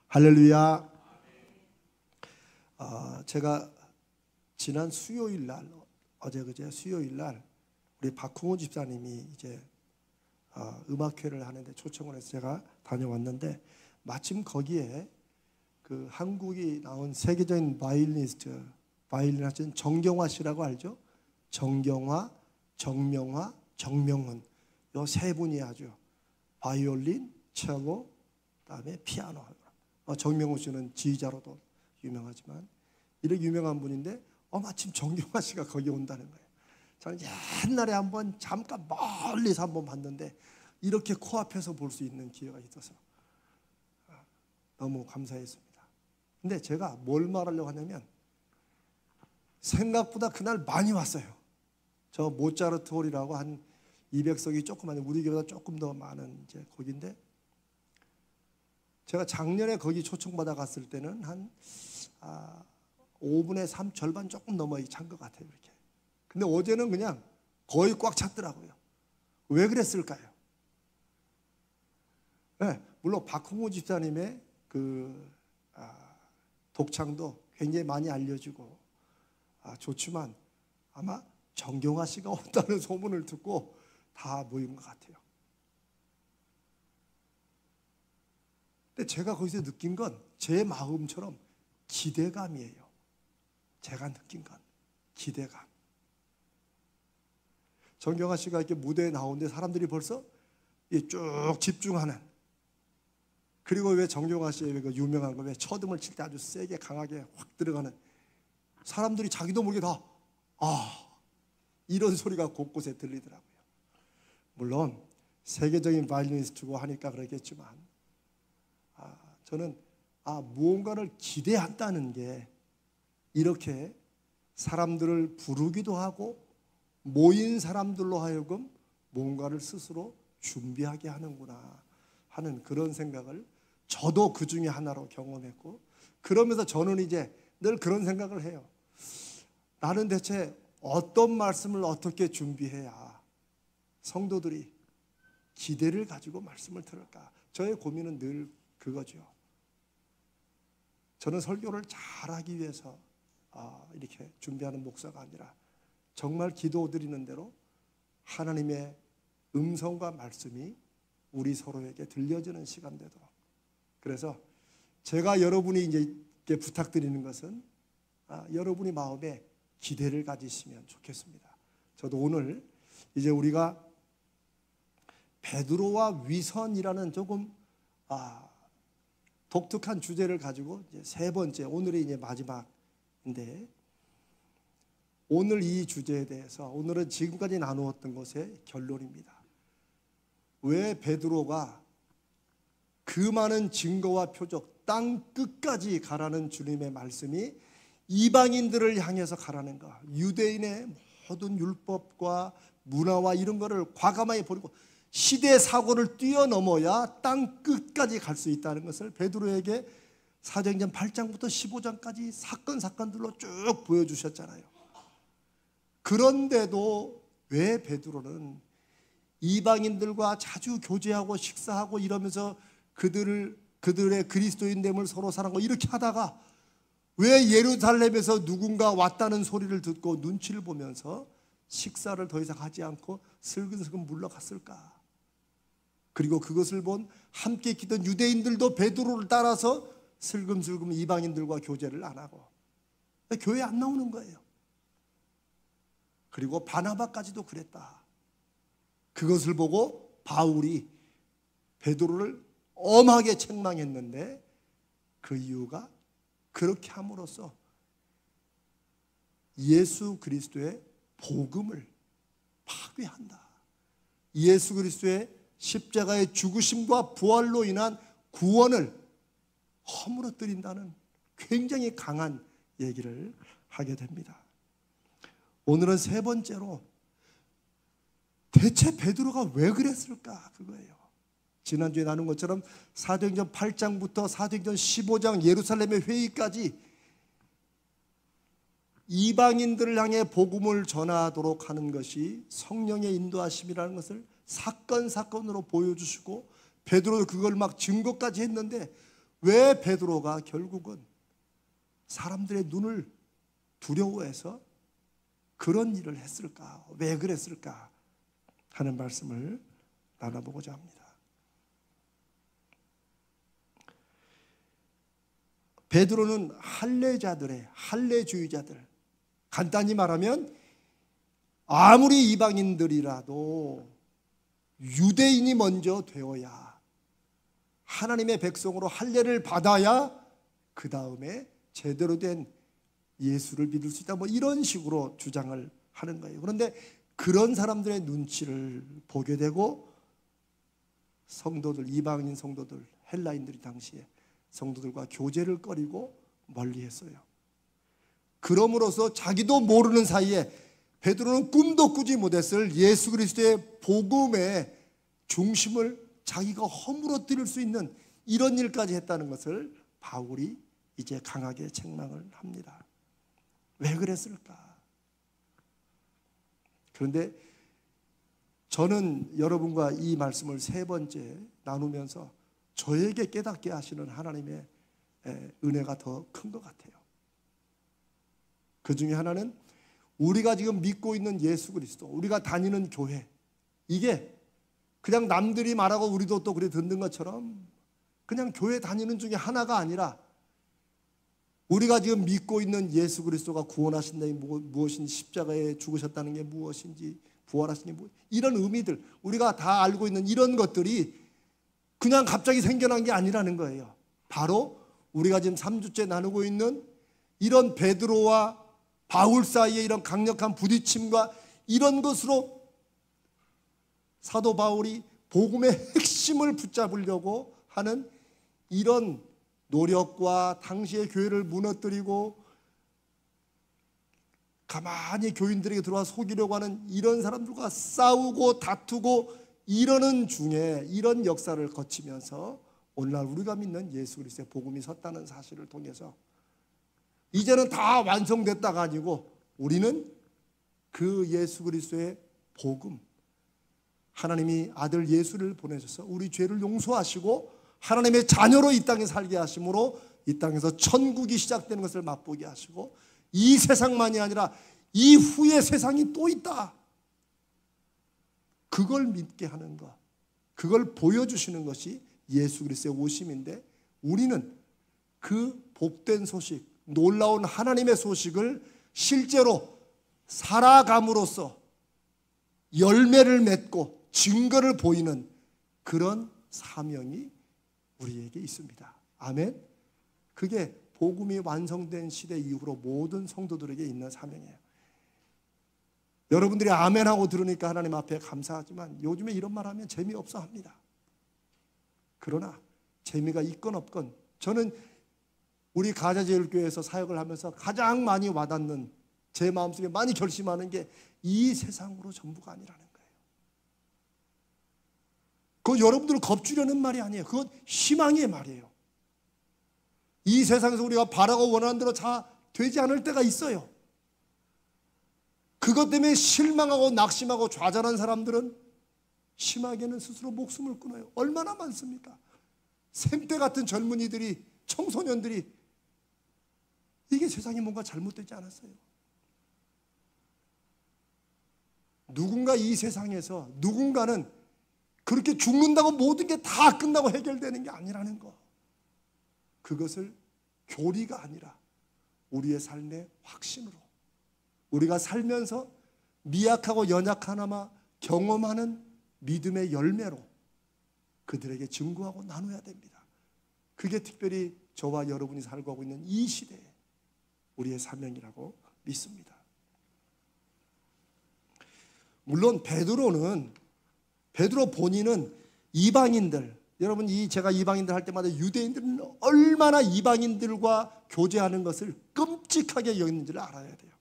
할렐루야. 제가 지난 수요일 날, 어제 수요일 날 우리 박홍호 집사님이 이제 음악회를 하는데 초청을 해서 제가 다녀왔는데, 마침 거기에 그 한국이 나온 세계적인 바이올리니스트, 바이올린 하신 정경화 씨라고 알죠? 정경화, 정명화, 정명훈, 요 세 분이 아주 바이올린, 첼로, 그다음에 피아노. 정명훈 씨는 지휘자로도 유명하지만 이렇게 유명한 분인데, 마침 정경화 씨가 거기 온다는 거예요. 저는 옛날에 한번 잠깐 멀리서 한번 봤는데 이렇게 코앞에서 볼 수 있는 기회가 있어서 너무 감사했습니다. 근데 제가 뭘 말하려고 하냐면, 생각보다 그날 많이 왔어요. 저 모차르트 홀이라고 한 200석이 조그만, 우리 교회보다 조금 더 많은 이제 거기인데, 제가 작년에 거기 초청받아 갔을 때는 한 5분의 3 절반 조금 넘어 찬 것 같아요. 이렇게. 근데 어제는 그냥 거의 꽉 찼더라고요. 왜 그랬을까요? 네, 물론 박홍호 집사님의 그 독창도 굉장히 많이 알려지고 좋지만, 아마 정경화 씨가 온다는 소문을 듣고 다 모인 것 같아요. 근데 제가 거기서 느낀 건 제 마음처럼 기대감이에요. 제가 느낀 건 기대감. 정경화 씨가 이렇게 무대에 나오는데 사람들이 벌써 쭉 집중하는, 그리고 왜 정경화 씨의 그 유명한 거, 왜 첫음을 칠 때 아주 세게 강하게 확 들어가는, 사람들이 자기도 모르게 다 이런 소리가 곳곳에 들리더라고요. 물론 세계적인 바이올리니스트고 하니까 그러겠지만, 저는 무언가를 기대한다는 게 이렇게 사람들을 부르기도 하고 모인 사람들로 하여금 뭔가를 스스로 준비하게 하는구나 하는 그런 생각을 저도 그 중에 하나로 경험했고, 그러면서 저는 이제 늘 그런 생각을 해요. 나는 대체 어떤 말씀을 어떻게 준비해야 성도들이 기대를 가지고 말씀을 들을까? 저의 고민은 늘 그거죠. 저는 설교를 잘하기 위해서 이렇게 준비하는 목사가 아니라, 정말 기도드리는 대로 하나님의 음성과 말씀이 우리 서로에게 들려지는 시간 되도록. 그래서 제가 여러분이 이제 부탁드리는 것은 여러분이 마음에 기대를 가지시면 좋겠습니다. 저도 오늘 이제 우리가 베드로와 위선이라는 조금 독특한 주제를 가지고 이제 세 번째, 오늘이 이제 마지막인데, 오늘 이 주제에 대해서 오늘은 지금까지 나누었던 것의 결론입니다. 왜 베드로가 그 많은 증거와 표적, 땅 끝까지 가라는 주님의 말씀이 이방인들을 향해서 가라는가, 유대인의 모든 율법과 문화와 이런 거를 과감하게 버리고 시대 사고를 뛰어넘어야 땅 끝까지 갈 수 있다는 것을 베드로에게 사도행전 8장부터 15장까지 사건들로 쭉 보여주셨잖아요. 그런데도 왜 베드로는 이방인들과 자주 교제하고 식사하고 이러면서 그들의 그리스도인됨을 서로 사랑하고 이렇게 하다가, 왜 예루살렘에서 누군가 왔다는 소리를 듣고 눈치를 보면서 식사를 더 이상 하지 않고 슬근슬근 물러갔을까? 그리고 그것을 본 함께 있던 유대인들도 베드로를 따라서 슬금슬금 이방인들과 교제를 안 하고 교회 안 나오는 거예요. 그리고 바나바까지도 그랬다. 그것을 보고 바울이 베드로를 엄하게 책망했는데, 그 이유가 그렇게 함으로써 예수 그리스도의 복음을 파괴한다. 예수 그리스도의 십자가의 죽으심과 부활로 인한 구원을 허물어뜨린다는 굉장히 강한 얘기를 하게 됩니다. 오늘은 세 번째로, 대체 베드로가 왜 그랬을까? 그거예요. 지난주에 나눈 것처럼 사도행전 8장부터 사도행전 15장 예루살렘의 회의까지 이방인들을 향해 복음을 전하도록 하는 것이 성령의 인도하심이라는 것을 사건으로 보여주시고, 베드로도 그걸 막 증거까지 했는데, 왜 베드로가 결국은 사람들의 눈을 두려워해서 그런 일을 했을까? 왜 그랬을까? 하는 말씀을 나눠보고자 합니다. 베드로는 할례주의자들, 간단히 말하면 아무리 이방인들이라도 유대인이 먼저 되어야, 하나님의 백성으로 할례를 받아야 그 다음에 제대로 된 예수를 믿을 수 있다, 이런 식으로 주장을 하는 거예요. 그런데 그런 사람들의 눈치를 보게 되고 성도들, 이방인 성도들, 헬라인들이 당시에 성도들과 교제를 꺼리고 멀리했어요. 그럼으로써 자기도 모르는 사이에 베드로는 꿈도 꾸지 못했을 예수 그리스도의 복음의 중심을 자기가 허물어뜨릴 수 있는 이런 일까지 했다는 것을 바울이 이제 강하게 책망을 합니다. 왜 그랬을까? 그런데 저는 여러분과 이 말씀을 세 번째 나누면서 저에게 깨닫게 하시는 하나님의 은혜가 더 큰 것 같아요. 그 중에 하나는 우리가 지금 믿고 있는 예수 그리스도, 우리가 다니는 교회, 이게 그냥 남들이 말하고 우리도 또 그래 듣는 것처럼 그냥 교회 다니는 중에 하나가 아니라 우리가 지금 믿고 있는 예수 그리스도가 구원하신다는 게 무엇인지, 십자가에 죽으셨다는 게 무엇인지, 부활하신 게 무엇인지, 이런 의미들, 우리가 다 알고 있는 이런 것들이 그냥 갑자기 생겨난 게 아니라는 거예요. 바로 우리가 지금 3주째 나누고 있는 이런 베드로와 바울 사이에 이런 강력한 부딪힘과 이런 것으로 사도 바울이 복음의 핵심을 붙잡으려고 하는 이런 노력과 당시의 교회를 무너뜨리고 가만히 교인들에게 들어와 속이려고 하는 이런 사람들과 싸우고 다투고 이러는 중에, 이런 역사를 거치면서 오늘날 우리가 믿는 예수 그리스도의 복음이 섰다는 사실을 통해서 이제는 다 완성됐다가 아니고 우리는 그 예수 그리스도의 복음, 하나님이 아들 예수를 보내셔서 우리 죄를 용서하시고 하나님의 자녀로 이 땅에 살게 하심으로 이 땅에서 천국이 시작되는 것을 맛보게 하시고 이 세상만이 아니라 이후의 세상이 또 있다, 그걸 믿게 하는 것, 그걸 보여주시는 것이 예수 그리스도의 오심인데, 우리는 그 복된 소식, 놀라운 하나님의 소식을 실제로 살아감으로써 열매를 맺고 증거를 보이는 그런 사명이 우리에게 있습니다. 아멘. 그게 복음이 완성된 시대 이후로 모든 성도들에게 있는 사명이에요. 여러분들이 아멘하고 들으니까 하나님 앞에 감사하지만 요즘에 이런 말 하면 재미없어 합니다. 그러나 재미가 있건 없건 저는 우리 가자제일교회에서 사역을 하면서 가장 많이 와닿는, 제 마음속에 많이 결심하는 게 이 세상으로 전부가 아니라는 거예요. 그건 여러분들을 겁주려는 말이 아니에요. 그건 희망의 말이에요. 이 세상에서 우리가 바라고 원하는 대로 다 되지 않을 때가 있어요. 그것 때문에 실망하고 낙심하고 좌절한 사람들은 심하게는 스스로 목숨을 끊어요. 얼마나 많습니까? 샘대 같은 젊은이들이, 청소년들이 이게 세상에 뭔가 잘못되지 않았어요. 누군가 이 세상에서 누군가는 그렇게 죽는다고 모든 게 다 끝나고 해결되는 게 아니라는 거, 그것을 교리가 아니라 우리의 삶의 확신으로, 우리가 살면서 미약하고 연약하나마 경험하는 믿음의 열매로 그들에게 증거하고 나눠야 됩니다. 그게 특별히 저와 여러분이 살고 하고 있는 이 시대에 우리의 사명이라고 믿습니다. 물론 베드로 본인은 이방인들, 여러분 제가 이방인들 할 때마다 유대인들은 얼마나 이방인들과 교제하는 것을 끔찍하게 여기는지를 알아야 돼요.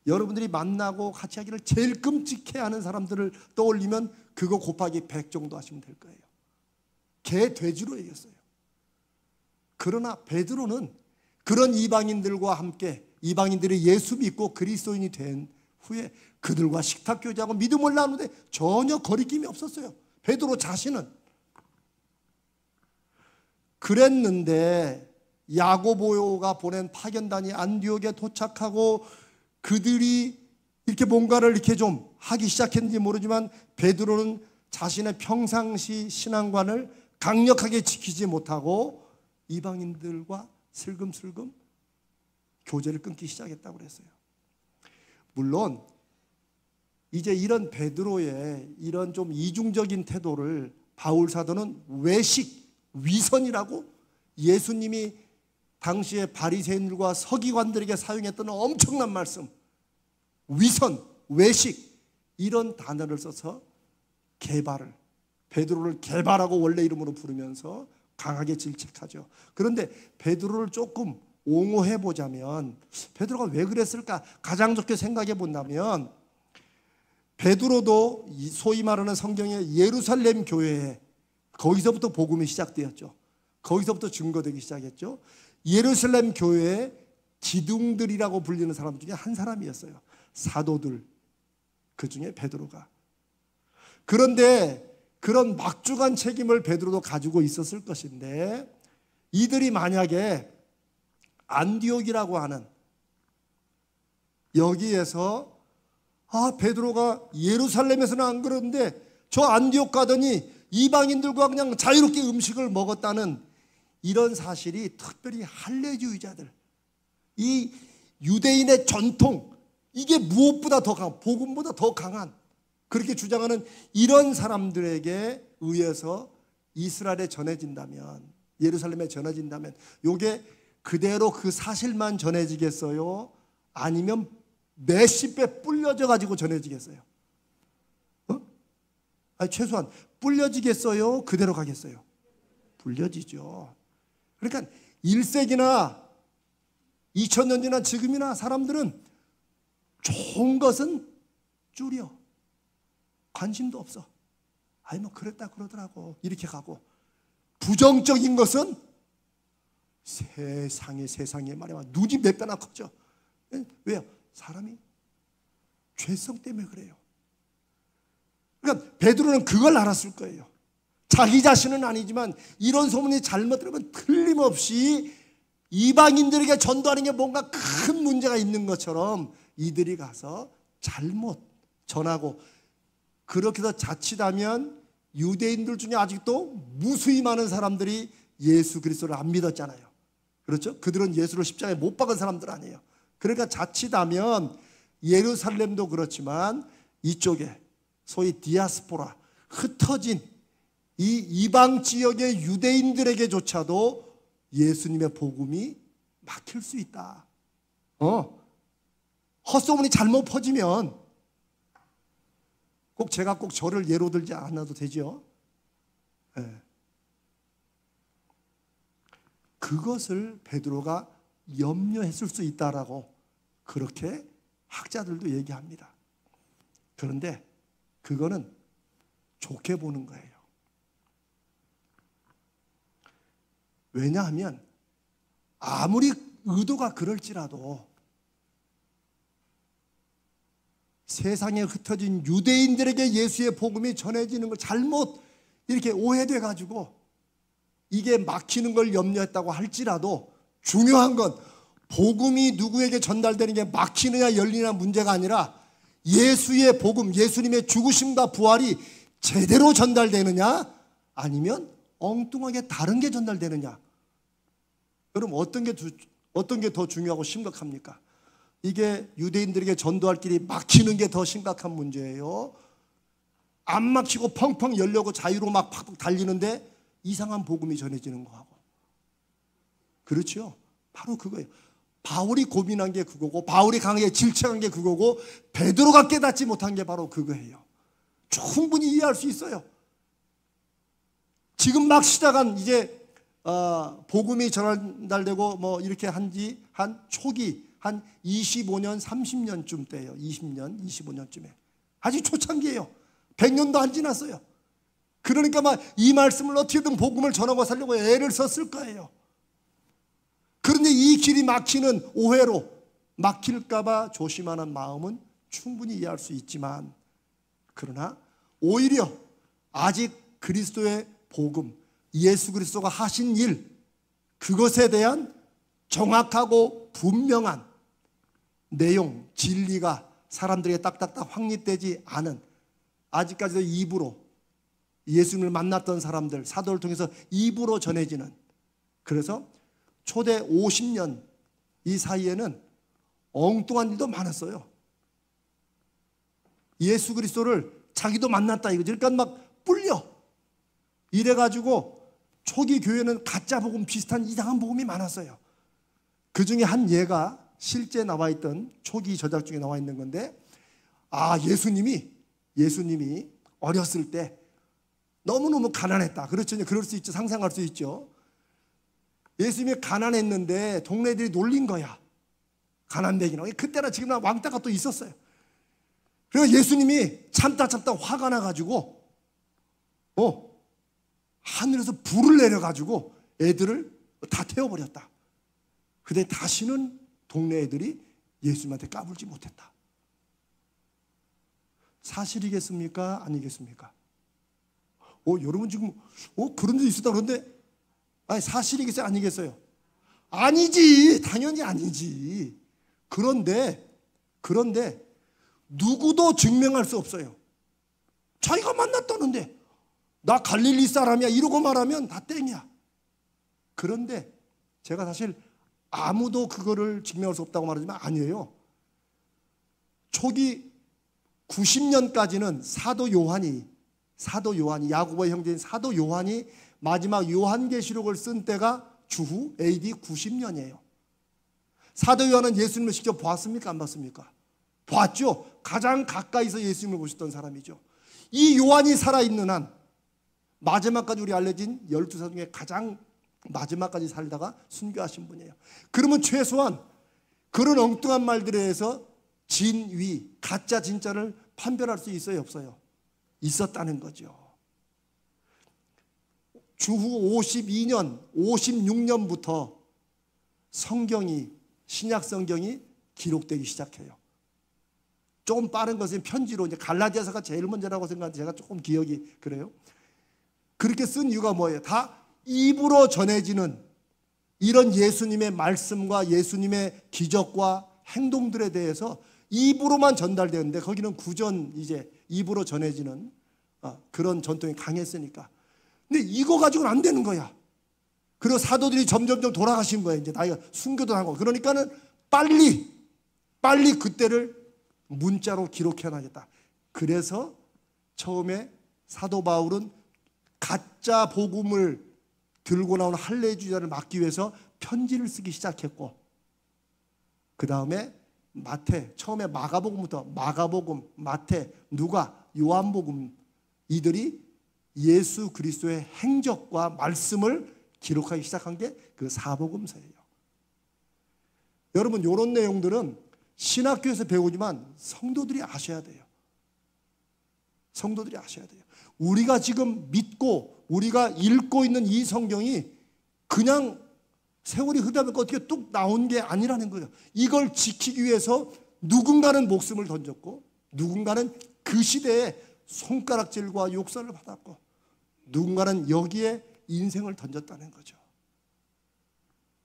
여러분들이 만나고 같이 하기를 제일 끔찍해하는 사람들을 떠올리면 그거 곱하기 100 정도 하시면 될 거예요. 개, 돼지로 얘기했어요. 그러나 베드로는 그런 이방인들과 함께, 이방인들이 예수 믿고 그리스도인이 된 후에 그들과 식탁 교제하고 믿음을 나누는데 전혀 거리낌이 없었어요. 베드로 자신은. 그랬는데 야고보가 보낸 파견단이 안디옥에 도착하고 그들이 이렇게 뭔가를 이렇게 좀 하기 시작했는지 모르지만 베드로는 자신의 평상시 신앙관을 강력하게 지키지 못하고 이방인들과 슬금슬금 교제를 끊기 시작했다고 그랬어요. 물론 이제 이런 베드로의 이런 좀 이중적인 태도를 바울 사도는 외식, 위선이라고 예수님이 당시에 바리새인들과 서기관들에게 사용했던 엄청난 말씀, 위선, 외식 이런 단어를 써서 베드로를 게바라고 원래 이름으로 부르면서 강하게 질책하죠. 그런데 베드로를 조금 옹호해 보자면 베드로가 왜 그랬을까 가장 좋게 생각해 본다면 베드로도 소위 말하는 성경의 예루살렘 교회에 거기서부터 복음이 시작되었죠. 거기서부터 증거되기 시작했죠. 예루살렘 교회의 기둥들이라고 불리는 사람 중에 한 사람이었어요. 사도들, 그 중에 베드로가. 그런데 그런 막중한 책임을 베드로도 가지고 있었을 것인데 이들이 만약에 안디옥이라고 하는 여기에서 베드로가 예루살렘에서는 안 그러는데 저 안디옥 가더니 이방인들과 그냥 자유롭게 음식을 먹었다는 이런 사실이 특별히 할례주의자들, 이 유대인의 전통, 이게 무엇보다 더 강한, 복음보다 더 강한 그렇게 주장하는 이런 사람들에게 의해서 이스라엘에 전해진다면, 예루살렘에 전해진다면 이게 그대로 그 사실만 전해지겠어요? 아니면 몇십 배 불려져 가지고 전해지겠어요? 아니, 최소한 불려지겠어요? 그대로 가겠어요? 불려지죠. 그러니까 1세기나 2000년 지난 지금이나 사람들은 좋은 것은 줄여. 관심도 없어. 아니 뭐 그랬다 그러더라고. 이렇게 가고. 부정적인 것은 세상에 말이야 눈이 몇 배나 커져. 왜요? 사람이 죄성 때문에 그래요. 그러니까 베드로는 그걸 알았을 거예요. 자기 자신은 아니지만 이런 소문이 잘못 들으면 틀림없이 이방인들에게 전도하는 게 뭔가 큰 문제가 있는 것처럼 이들이 가서 잘못 전하고, 그렇게 해서 자칫하면 유대인들 중에 아직도 무수히 많은 사람들이 예수 그리스도를 안 믿었잖아요. 그렇죠? 그들은 예수를 십자가에 못 박은 사람들 아니에요. 그러니까 자칫하면 예루살렘도 그렇지만 이쪽에 소위 디아스포라, 흩어진 이 이방 지역의 유대인들에게조차도 예수님의 복음이 막힐 수 있다. 헛소문이 잘못 퍼지면 제가 꼭 저를 예로 들지 않아도 되죠. 네. 그것을 베드로가 염려했을 수 있다라고 그렇게 학자들도 얘기합니다. 그런데 그거는 좋게 보는 거예요. 왜냐하면 아무리 의도가 그럴지라도 세상에 흩어진 유대인들에게 예수의 복음이 전해지는 걸 잘못 이렇게 오해돼 가지고 이게 막히는 걸 염려했다고 할지라도 중요한 건 복음이 누구에게 전달되는 게 막히느냐 열리느냐 문제가 아니라 예수의 복음, 예수님의 죽으심과 부활이 제대로 전달되느냐 아니면 엉뚱하게 다른 게 전달되느냐. 여러분 어떤 게 더 중요하고 심각합니까? 이게 유대인들에게 전도할 길이 막히는 게 더 심각한 문제예요? 안 막히고 펑펑 열려고 자유로 막 팍팍 달리는데 이상한 복음이 전해지는 거하고. 그렇죠? 바로 그거예요. 바울이 고민한 게 그거고, 바울이 강하게 질책한 게 그거고, 베드로가 깨닫지 못한 게 바로 그거예요. 충분히 이해할 수 있어요. 지금 막 시작한 이제 복음이 전달되고 뭐 이렇게 한 초기 한 25년 30년쯤 때예요. 20년 25년쯤에 아직 초창기예요. 100년도 안 지났어요. 그러니까 막 이 말씀을 어떻게든 복음을 전하고 살려고 애를 썼을 거예요. 그런데 이 길이 막히는 오해로 막힐까 봐 조심하는 마음은 충분히 이해할 수 있지만, 그러나 오히려 아직 그리스도의 복음, 예수 그리스도가 하신 일, 그것에 대한 정확하고 분명한 내용, 진리가 사람들에게 딱딱딱 확립되지 않은, 아직까지도 입으로 예수님을 만났던 사람들, 사도를 통해서 입으로 전해지는, 그래서 초대 50년 이 사이에는 엉뚱한 일도 많았어요. 예수 그리스도를 자기도 만났다 이거지. 그러니까 막 뿔려. 이래가지고 초기 교회는 가짜 복음, 비슷한 이상한 복음이 많았어요. 그 중에 한 예가 실제 나와 있던 초기 저작 중에 나와 있는 건데, 예수님이 어렸을 때 너무너무 가난했다. 그렇죠. 그럴 수 있죠. 상상할 수 있죠. 예수님이 가난했는데 동네들이 놀린 거야. 가난뱅이라고. 그때나 지금이나 왕따가 또 있었어요. 그래서 예수님이 참다 화가 나가지고 하늘에서 불을 내려가지고 애들을 다 태워버렸다. 근데 다시는 동네 애들이 예수님한테 까불지 못했다. 사실이겠습니까? 아니겠습니까? 여러분 지금 그런 데 있었다 그런데 사실이겠어요? 아니겠어요? 아니지. 당연히 아니지. 그런데 누구도 증명할 수 없어요. 자기가 만났다는데 나 갈릴리 사람이야 이러고 말하면 다 땡이야. 그런데 제가 사실 아무도 그거를 증명할 수 없다고 말하지만 아니에요. 초기 90년까지는 사도 요한이 야고보의 형제인 사도 요한이 마지막 요한계시록을 쓴 때가 주후 AD 90년이에요. 사도 요한은 예수님을 직접 보았습니까? 안 봤습니까? 봤죠. 가장 가까이서 예수님을 보셨던 사람이죠. 이 요한이 살아있는 한 마지막까지 우리 알려진 12사 중에 가장 마지막까지 살다가 순교하신 분이에요. 그러면 최소한 그런 엉뚱한 말들에 대해서 진위, 가짜 진짜를 판별할 수 있어요? 없어요? 있었다는 거죠. 주후 52년, 56년부터 신약 성경이 기록되기 시작해요. 조금 빠른 것은 편지로, 이제 갈라디아서가 제일 먼저라고 생각하는데 제가 조금 기억이 그래요. 그렇게 쓴 이유가 뭐예요? 다 입으로 전해지는 이런 예수님의 말씀과 예수님의 기적과 행동들에 대해서 입으로만 전달되는데, 거기는 구전 이제 입으로 전해지는 그런 전통이 강했으니까. 근데 이거 가지고는 안 되는 거야. 그리고 사도들이 점점점 돌아가신 거예요. 이제 나이가 순교도 하고. 그러니까는 빨리 그때를 문자로 기록해놔야겠다. 그래서 처음에 사도 바울은 가짜 복음을 들고 나온 할례주의자를 막기 위해서 편지를 쓰기 시작했고, 그 다음에 처음에 마가복음부터 마가복음, 마태, 누가, 요한복음, 이들이 예수 그리스도의 행적과 말씀을 기록하기 시작한 게 그 사복음서예요. 여러분, 이런 내용들은 신학교에서 배우지만 성도들이 아셔야 돼요. 성도들이 아셔야 돼요. 우리가 지금 믿고 우리가 읽고 있는 이 성경이 그냥 세월이 흐르다 보니까 어떻게 뚝 나온 게 아니라는 거예요. 이걸 지키기 위해서 누군가는 목숨을 던졌고, 누군가는 그 시대에 손가락질과 욕설을 받았고, 누군가는 여기에 인생을 던졌다는 거죠.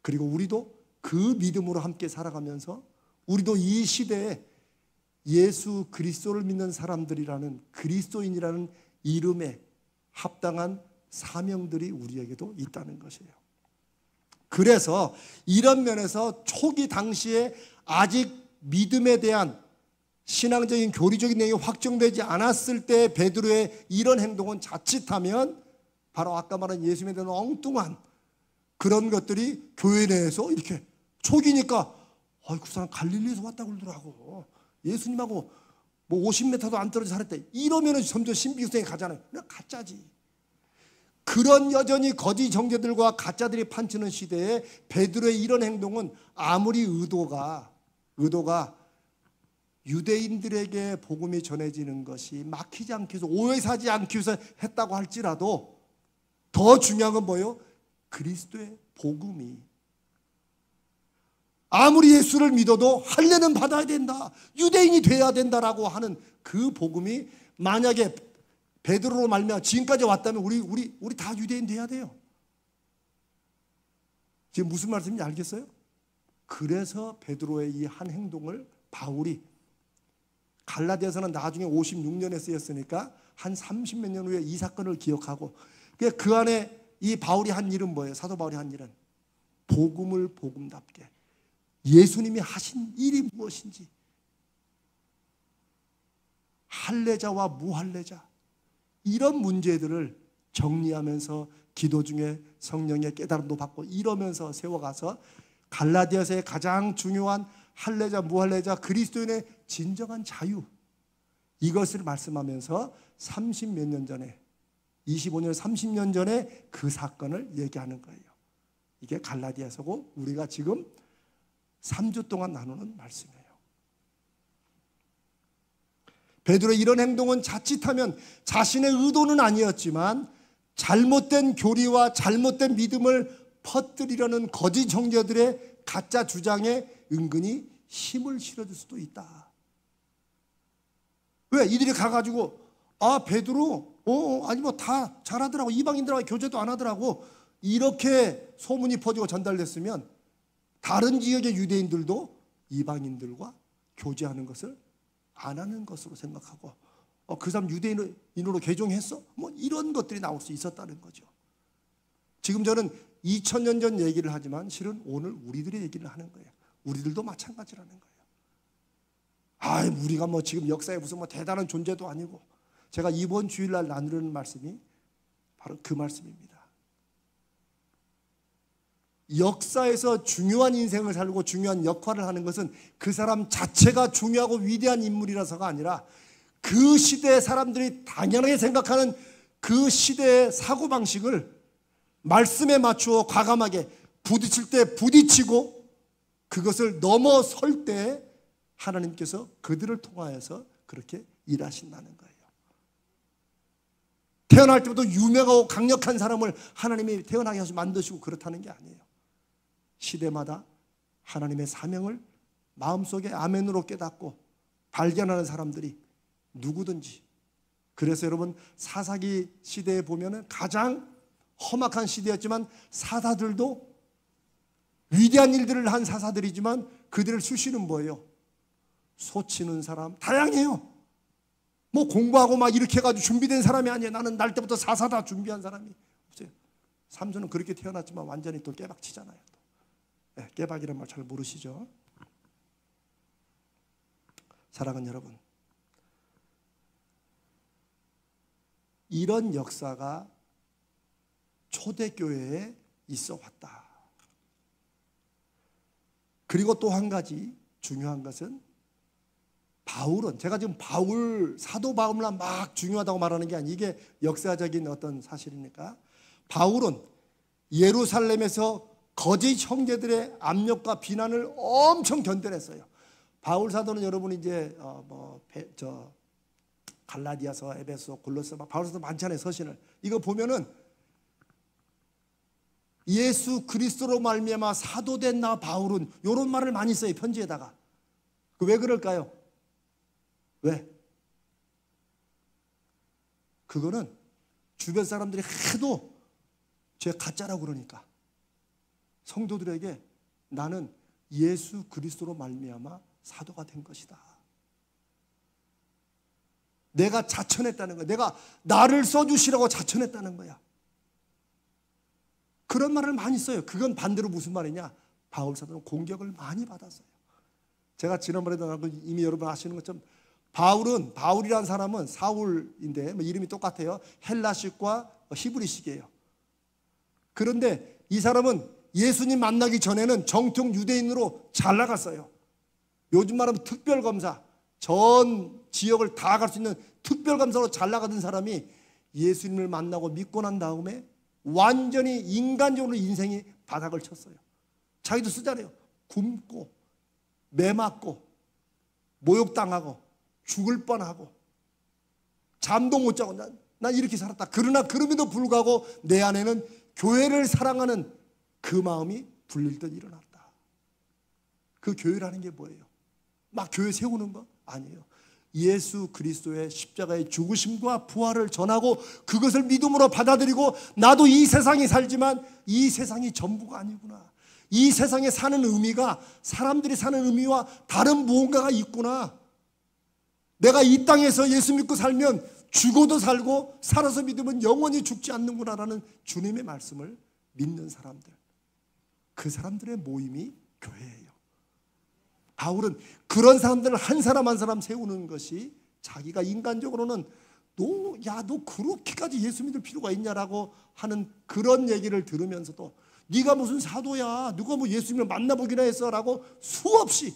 그리고 우리도 그 믿음으로 함께 살아가면서 우리도 이 시대에 예수 그리스도를 믿는 사람들이라는, 그리스도인이라는 이름에 합당한 사명들이 우리에게도 있다는 것이에요. 그래서 이런 면에서 초기 당시에 아직 믿음에 대한 신앙적인 교리적인 내용이 확정되지 않았을 때 베드로의 이런 행동은 자칫하면 바로 아까 말한 예수님에 대한 엉뚱한 그런 것들이 교회 내에서 이렇게 초기니까 그 사람 갈릴리에서 왔다고 그러더라고. 예수님하고 뭐 50m도 안 떨어져 살았대. 이러면은 점점 신비주의에 가잖아요. 그냥 가짜지. 그런 여전히 거짓 정죄들과 가짜들이 판치는 시대에 베드로의 이런 행동은 아무리 의도가 유대인들에게 복음이 전해지는 것이 막히지 않기 위해서, 오해 사지 않기 위해서 했다고 할지라도 더 중요한 건 뭐예요? 그리스도의 복음이 아무리 예수를 믿어도 할례는 받아야 된다, 유대인이 돼야 된다라고 하는 그 복음이 만약에 베드로로 말미암아 지금까지 왔다면 우리 다 유대인 돼야 돼요. 지금 무슨 말씀인지 알겠어요? 그래서 베드로의 이 한 행동을 바울이 갈라디아서는 나중에 56년에 쓰였으니까 한 30몇 년 후에 이 사건을 기억하고 그 안에 이 바울이 한 일은 뭐예요? 사도 바울이 한 일은 복음을 복음답게 예수님이 하신 일이 무엇인지 할례자와 무할례자 이런 문제들을 정리하면서 기도 중에 성령의 깨달음도 받고 이러면서 세워가서 갈라디아서의 가장 중요한 할례자 무할례자 그리스도인의 진정한 자유 이것을 말씀하면서 30몇 년 전에 25년 30년 전에 그 사건을 얘기하는 거예요. 이게 갈라디아서고 우리가 지금 3주 동안 나누는 말씀이에요. 베드로의 이런 행동은 자칫하면 자신의 의도는 아니었지만 잘못된 교리와 잘못된 믿음을 퍼뜨리려는 거짓 형제들의 가짜 주장에 은근히 힘을 실어줄 수도 있다. 왜? 이들이 가가지고 베드로 아니 뭐 다 잘하더라고 이방인들하고 교제도 안 하더라고 이렇게 소문이 퍼지고 전달됐으면 다른 지역의 유대인들도 이방인들과 교제하는 것을 안 하는 것으로 생각하고 그 사람 유대인으로 개종했어? 뭐 이런 것들이 나올 수 있었다는 거죠. 지금 저는 2000년 전 얘기를 하지만 실은 오늘 우리들의 얘기를 하는 거예요. 우리들도 마찬가지라는 거예요. 우리가 뭐 지금 역사에 무슨 뭐 대단한 존재도 아니고 제가 이번 주일날 나누는 말씀이 바로 그 말씀입니다. 역사에서 중요한 인생을 살고 중요한 역할을 하는 것은 그 사람 자체가 중요하고 위대한 인물이라서가 아니라 그 시대의 사람들이 당연하게 생각하는 그 시대의 사고방식을 말씀에 맞추어 과감하게 부딪힐 때 부딪히고 그것을 넘어설 때 하나님께서 그들을 통하여서 그렇게 일하신다는 거예요. 태어날 때부터 유명하고 강력한 사람을 하나님이 태어나게 하셔서 만드시고 그렇다는 게 아니에요. 시대마다 하나님의 사명을 마음속에 아멘으로 깨닫고 발견하는 사람들이 누구든지 그래서 여러분 사사기 시대에 보면은 가장 험악한 시대였지만 사사들도 위대한 일들을 한 사사들이지만 그들을 수시는 뭐예요? 소치는 사람 다양해요. 뭐 공부하고 막 이렇게 해가지고 준비된 사람이 아니에요. 나는 날 때부터 사사다 준비한 사람이 없어요. 삼손은 그렇게 태어났지만 완전히 또 깨박치잖아요. 네, 깨박이란 말 잘 모르시죠? 사랑하는 여러분, 이런 역사가 초대교회에 있어 왔다. 그리고 또 한 가지 중요한 것은 바울은 제가 지금 사도 바울만 막 중요하다고 말하는 게 아니에요. 이게 역사적인 어떤 사실이니까 바울은 예루살렘에서 거짓 형제들의 압력과 비난을 엄청 견뎌냈어요. 바울 사도는 여러분이 이제 갈라디아서, 에베소, 골로새 바울 사도 많잖아요. 서신을 이거 보면은 예수 그리스도로 말미암아 사도된 나 바울은 이런 말을 많이 써요. 편지에다가. 왜 그럴까요? 왜? 그거는 주변 사람들이 하도 쟤 가짜라고 그러니까 성도들에게 나는 예수 그리스도로 말미암아 사도가 된 것이다. 내가 자천했다는 거야. 내가 나를 써주시라고 자천했다는 거야. 그런 말을 많이 써요. 그건 반대로 무슨 말이냐? 바울 사도는 공격을 많이 받았어요. 제가 지난번에도 이미 여러분 아시는 것처럼 바울이라는 사람은 사울인데 이름이 똑같아요. 헬라식과 히브리식이에요. 그런데 이 사람은 예수님 만나기 전에는 정통 유대인으로 잘 나갔어요. 요즘 말하면 특별검사, 전 지역을 다 갈 수 있는 특별검사로 잘 나가던 사람이 예수님을 만나고 믿고 난 다음에 완전히 인간적으로 인생이 바닥을 쳤어요. 자기도 쓰잖아요. 굶고 매 맞고 모욕당하고 죽을 뻔하고 잠도 못 자고 난 이렇게 살았다. 그러나 그럼에도 불구하고 내 안에는 교회를 사랑하는 그 마음이 불릴 듯 일어났다. 그 교회라는 게 뭐예요? 막 교회 세우는 거? 아니에요. 예수 그리스도의 십자가의 죽으심과 부활을 전하고 그것을 믿음으로 받아들이고 나도 이 세상이 살지만 이 세상이 전부가 아니구나. 이 세상에 사는 의미가 사람들이 사는 의미와 다른 무언가가 있구나. 내가 이 땅에서 예수 믿고 살면 죽어도 살고 살아서 믿으면 영원히 죽지 않는구나라는 주님의 말씀을 믿는 사람들, 그 사람들의 모임이 교회예요. 바울은 그런 사람들을 한 사람 한 사람 세우는 것이 자기가 인간적으로는 너 그렇게까지 예수 믿을 필요가 있냐라고 하는 그런 얘기를 들으면서도 네가 무슨 사도야, 누가 뭐 예수님을 만나보기나 했어 라고 수없이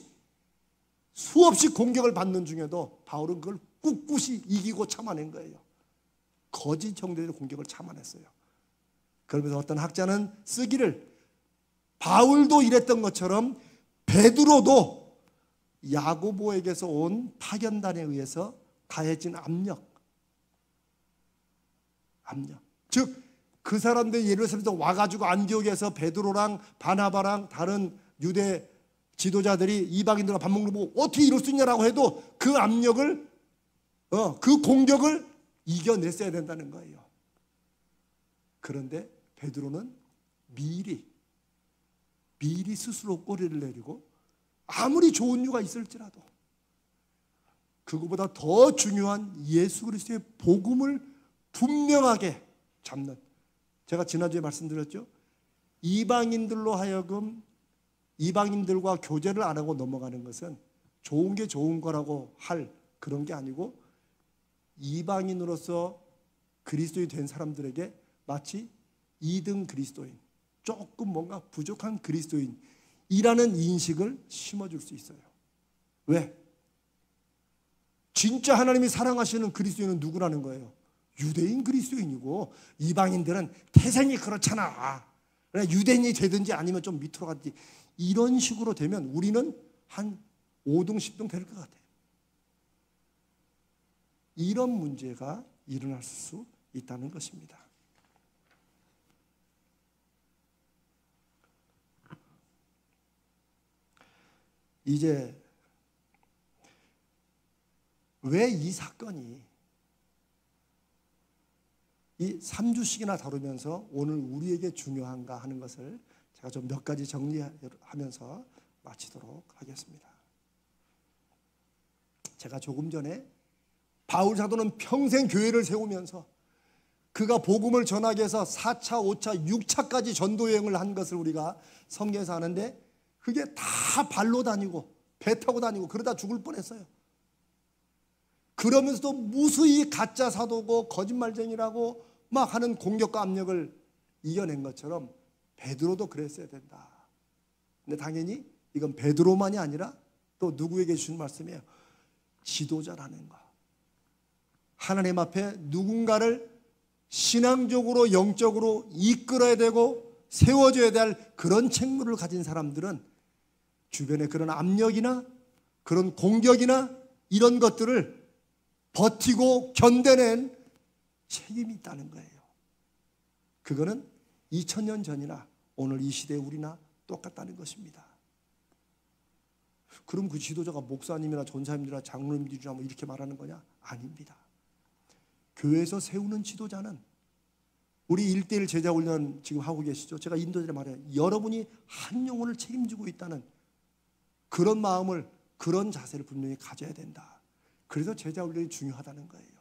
공격을 받는 중에도 바울은 그걸 꿋꿋이 이기고 참아낸 거예요. 거짓 형제들의 공격을 참아냈어요. 그러면서 어떤 학자는 쓰기를 바울도 이랬던 것처럼 베드로도 야고보에게서 온 파견단에 의해서 가해진 압력, 즉 그 사람들이 예루살렘에서 와가지고 안디옥에서 베드로랑 바나바랑 다른 유대 지도자들이 이방인들과 밥 먹는 거 보고 어떻게 이럴 수 있냐라고 해도 그 압력을 그 공격을 이겨냈어야 된다는 거예요. 그런데 베드로는 미리 스스로 꼬리를 내리고 아무리 좋은 이유가 있을지라도 그거보다 더 중요한 예수 그리스도의 복음을 분명하게 잡는, 제가 지난주에 말씀드렸죠. 이방인들로 하여금 이방인들과 교제를 안 하고 넘어가는 것은 좋은 게 좋은 거라고 할 그런 게 아니고 이방인으로서 그리스도인이 된 사람들에게 마치 2등 그리스도인, 조금 뭔가 부족한 그리스도인이라는 인식을 심어줄 수 있어요. 왜? 진짜 하나님이 사랑하시는 그리스도인은 누구라는 거예요? 유대인 그리스도인이고 이방인들은 태생이 그렇잖아. 유대인이 되든지 아니면 좀 밑으로 가든지 이런 식으로 되면 우리는 한 5등, 10등 될 것 같아요. 이런 문제가 일어날 수 있다는 것입니다. 이제 왜 이 사건이 이 3주씩이나 다루면서 오늘 우리에게 중요한가 하는 것을 제가 좀 몇 가지 정리하면서 마치도록 하겠습니다. 제가 조금 전에 바울 사도는 평생 교회를 세우면서 그가 복음을 전하기 위해서 4차, 5차, 6차까지 전도여행을 한 것을 우리가 성경에서 아는데 그게 다 발로 다니고 배 타고 다니고 그러다 죽을 뻔했어요. 그러면서도 무수히 가짜 사도고 거짓말쟁이라고 막 하는 공격과 압력을 이겨낸 것처럼 베드로도 그랬어야 된다. 근데 당연히 이건 베드로만이 아니라 또 누구에게 주신 말씀이에요. 지도자라는 거. 하나님 앞에 누군가를 신앙적으로 영적으로 이끌어야 되고 세워줘야 될 그런 책무를 가진 사람들은 주변의 그런 압력이나 그런 공격이나 이런 것들을 버티고 견뎌낸 책임이 있다는 거예요. 그거는 2000년 전이나 오늘 이 시대의 우리나 똑같다는 것입니다. 그럼 그 지도자가 목사님이나 전사님이나 장로님들이나 뭐 이렇게 말하는 거냐? 아닙니다. 교회에서 세우는 지도자는 우리 1:1 제자훈련 지금 하고 계시죠? 제가 인도들에 말해요. 여러분이 한 영혼을 책임지고 있다는 그런 마음을, 그런 자세를 분명히 가져야 된다. 그래서 제자훈련이 중요하다는 거예요.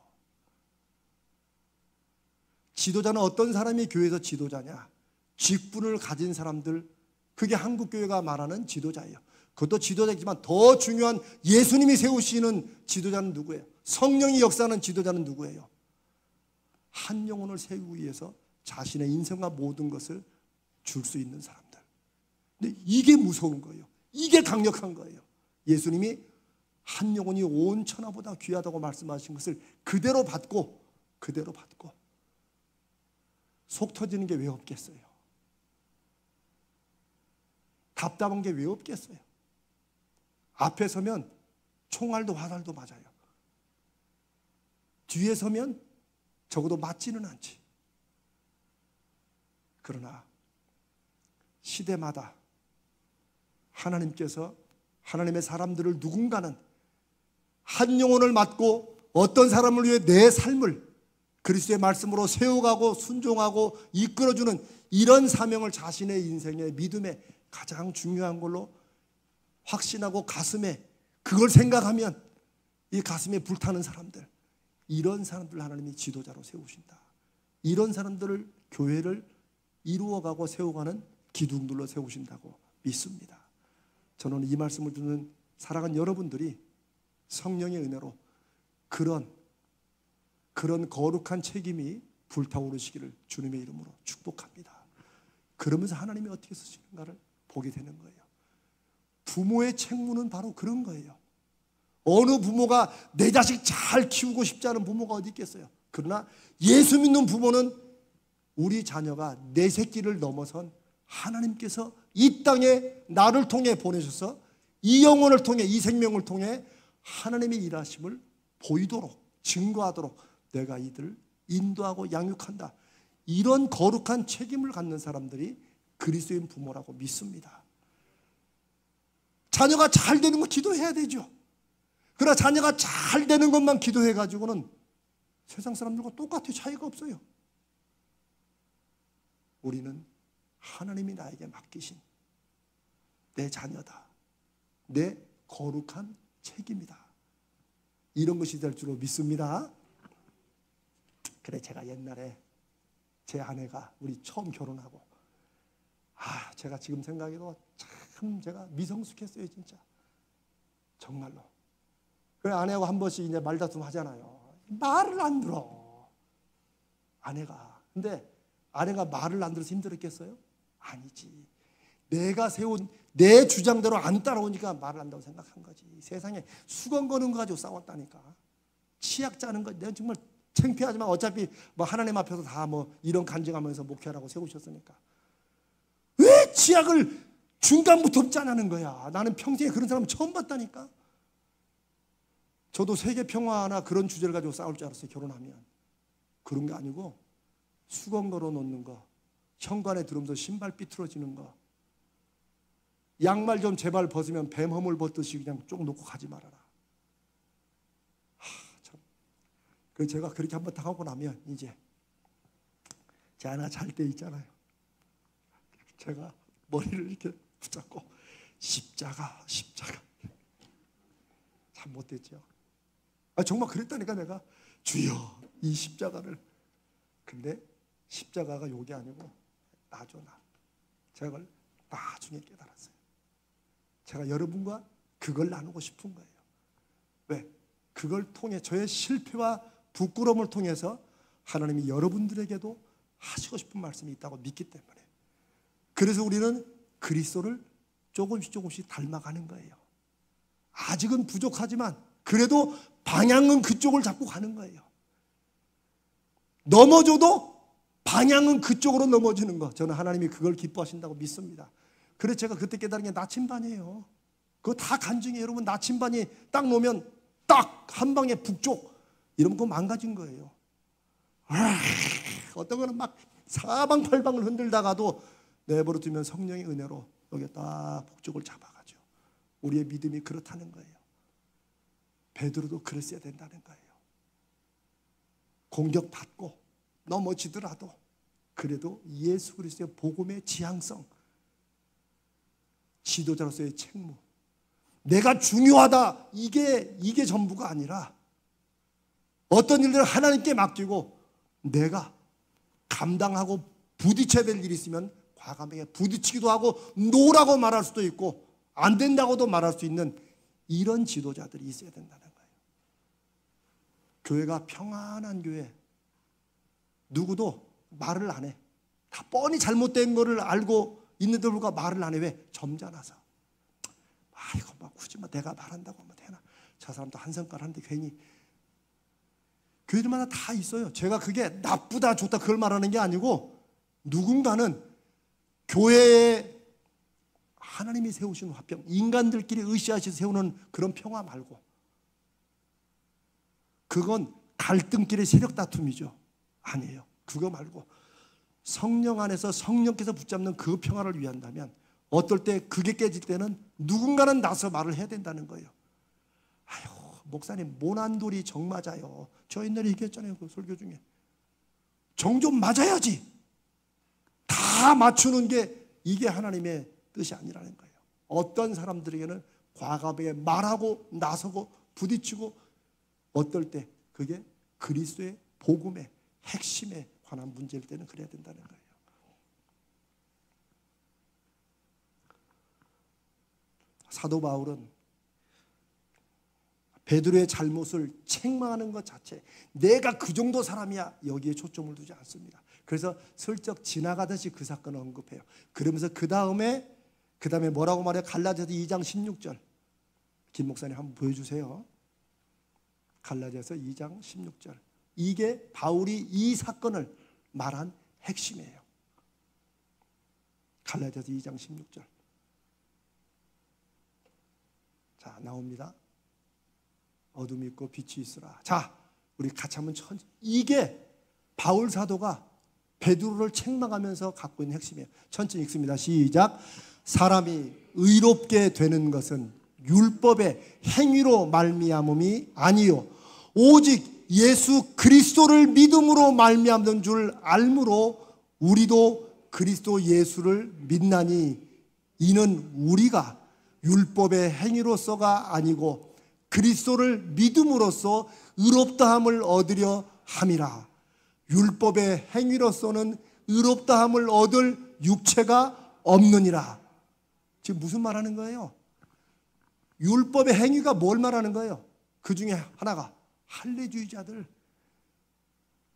지도자는 어떤 사람이 교회에서 지도자냐? 직분을 가진 사람들, 그게 한국교회가 말하는 지도자예요. 그것도 지도자이지만 더 중요한 예수님이 세우시는 지도자는 누구예요? 성령이 역사하는 지도자는 누구예요? 한 영혼을 세우기 위해서 자신의 인생과 모든 것을 줄 수 있는 사람들. 근데 이게 무서운 거예요. 이게 강력한 거예요. 예수님이 한 영혼이 온 천하보다 귀하다고 말씀하신 것을 그대로 받고 속 터지는 게 왜 없겠어요? 답답한 게 왜 없겠어요? 앞에 서면 총알도 화살도 맞아요. 뒤에 서면 적어도 맞지는 않지. 그러나 시대마다 하나님께서 하나님의 사람들을 누군가는 한 영혼을 맡고 어떤 사람을 위해 내 삶을 그리스도의 말씀으로 세워가고 순종하고 이끌어주는 이런 사명을 자신의 인생의 믿음에 가장 중요한 걸로 확신하고 가슴에 그걸 생각하면 이 가슴에 불타는 사람들, 이런 사람들 하나님이 지도자로 세우신다. 이런 사람들을 교회를 이루어가고 세워가는 기둥들로 세우신다고 믿습니다. 저는 이 말씀을 듣는 사랑하는 여러분들이 성령의 은혜로 그런 거룩한 책임이 불타오르시기를 주님의 이름으로 축복합니다. 그러면서 하나님이 어떻게 쓰시는가를 보게 되는 거예요. 부모의 책무는 바로 그런 거예요. 어느 부모가 내 자식 잘 키우고 싶지 않은 부모가 어디 있겠어요. 그러나 예수 믿는 부모는 우리 자녀가 내 새끼를 넘어선 하나님께서 이 땅에 나를 통해 보내셔서 이 영혼을 통해, 이 생명을 통해 하나님의 일하심을 보이도록, 증거하도록 내가 이들을 인도하고 양육한다. 이런 거룩한 책임을 갖는 사람들이 그리스도인 부모라고 믿습니다. 자녀가 잘 되는 거 기도해야 되죠. 그러나 자녀가 잘 되는 것만 기도해가지고는 세상 사람들과 똑같아요. 차이가 없어요. 우리는 하나님이 나에게 맡기신 내 자녀다. 내 거룩한 책임이다. 이런 것이 될 줄로 믿습니다. 그래, 제가 옛날에 제 아내가 우리 처음 결혼하고 제가 지금 생각해도 참 제가 미성숙했어요. 진짜 정말로. 그래, 아내하고 한 번씩 이제 말다툼 하잖아요. 말을 안 들어 아내가. 근데 아내가 말을 안 들어서 힘들었겠어요? 아니지. 내가 세운 내 주장대로 안 따라오니까 말을 한다고 생각한 거지. 세상에 수건 거는 거 가지고 싸웠다니까. 치약 짜는 거 내가 정말 창피하지만 어차피 뭐 하나님 앞에서 다 뭐 이런 간증하면서 목회하라고 세우셨으니까 왜 치약을 중간부터 짜내는 거야. 나는 평생에 그런 사람 처음 봤다니까. 저도 세계 평화나 그런 주제를 가지고 싸울 줄 알았어요. 결혼하면. 그런 게 아니고 수건 걸어 놓는 거, 현관에 들어오면서 신발 삐뚤어지는 거, 양말 좀 제발 벗으면 뱀 허물 벗듯이 그냥 쭉 놓고 가지 말아라. 참. 그래서 제가 그렇게 한번 당하고 나면 이제 제 아내가 잘 때 있잖아요. 제가 머리를 이렇게 붙잡고 십자가 참 못됐죠. 정말 그랬다니까. 내가 주여 이 십자가를. 근데 십자가가 요게 아니고 나죠. 제가 그걸 나중에 깨달았어요. 제가 여러분과 그걸 나누고 싶은 거예요. 왜? 그걸 통해 저의 실패와 부끄러움을 통해서 하나님이 여러분들에게도 하시고 싶은 말씀이 있다고 믿기 때문에. 그래서 우리는 그리스도를 조금씩 닮아가는 거예요. 아직은 부족하지만 그래도 방향은 그쪽을 잡고 가는 거예요. 넘어져도 방향은 그쪽으로 넘어지는 거. 저는 하나님이 그걸 기뻐하신다고 믿습니다. 그래서 제가 그때 깨달은 게 나침반이에요. 그거 다 간증이에요. 여러분, 나침반이 딱 놓으면 딱 한 방에 북쪽 이러면 그거 망가진 거예요. 어떤 거는 막 사방팔방을 흔들다가도 내버려 두면 성령의 은혜로 여기 딱 북쪽을 잡아가죠. 우리의 믿음이 그렇다는 거예요. 베드로도 그랬어야 된다는 거예요. 공격받고 넘어지더라도 그래도 예수 그리스도의 복음의 지향성, 지도자로서의 책무, 내가 중요하다, 이게 전부가 아니라 어떤 일들을 하나님께 맡기고 내가 감당하고 부딪혀야 될 일이 있으면 과감하게 부딪히기도 하고 노라고 말할 수도 있고 안 된다고도 말할 수 있는 이런 지도자들이 있어야 된다는 거예요. 교회가 평안한 교회, 누구도 말을 안 해. 다 뻔히 잘못된 거를 알고 있는데도 불구하고 말을 안 해. 왜? 점잖아서. 이거 막 굳이 내가 말한다고 하면 되나? 저 사람도 한 성깔 하는데 괜히. 교회들마다 다 있어요. 제가 그게 나쁘다 좋다 그걸 말하는 게 아니고 누군가는 교회에 하나님이 세우신 화평, 인간들끼리 으쌰으쌰 세우는 그런 평화 말고 그건 갈등끼리 세력 다툼이죠. 아니에요. 그거 말고 성령 안에서 성령께서 붙잡는 그 평화를 위한다면 어떨 때 그게 깨질 때는 누군가는 나서 말을 해야 된다는 거예요. 목사님 모난돌이 정 맞아요. 저 옛날에 얘기했잖아요. 그 설교 중에. 정 좀 맞아야지. 다 맞추는 게 이게 하나님의 뜻이 아니라는 거예요. 어떤 사람들에게는 과감하게 말하고 나서고 부딪히고 어떨 때 그게 그리스도의 복음의 핵심에 관한 문제일 때는 그래야 된다는 거예요. 사도 바울은 베드로의 잘못을 책망하는 것 자체, 내가 그 정도 사람이야, 여기에 초점을 두지 않습니다. 그래서 슬쩍 지나가듯이 그 사건을 언급해요. 그러면서 그 다음에 뭐라고 말해요? 갈라디아서 2장 16절. 김 목사님 한번 보여주세요. 갈라디아서 2장 16절. 이게 바울이 이 사건을 말한 핵심이에요. 갈라디아서 2장 16절. 자, 나옵니다. 어둠이 있고 빛이 있으라. 자, 우리 같이 한번 이게 바울 사도가 베드로를 책망하면서 갖고 있는 핵심이에요. 천천히 읽습니다. 시작. 사람이 의롭게 되는 것은 율법의 행위로 말미암음이 아니요 오직 예수 그리스도를 믿음으로 말미암는 줄 알므로 우리도 그리스도 예수를 믿나니 이는 우리가 율법의 행위로서가 아니고 그리스도를 믿음으로써 의롭다함을 얻으려 함이라. 율법의 행위로서는 의롭다함을 얻을 육체가 없느니라. 지금 무슨 말하는 거예요? 율법의 행위가 뭘 말하는 거예요? 그 중에 하나가 할례주의자들,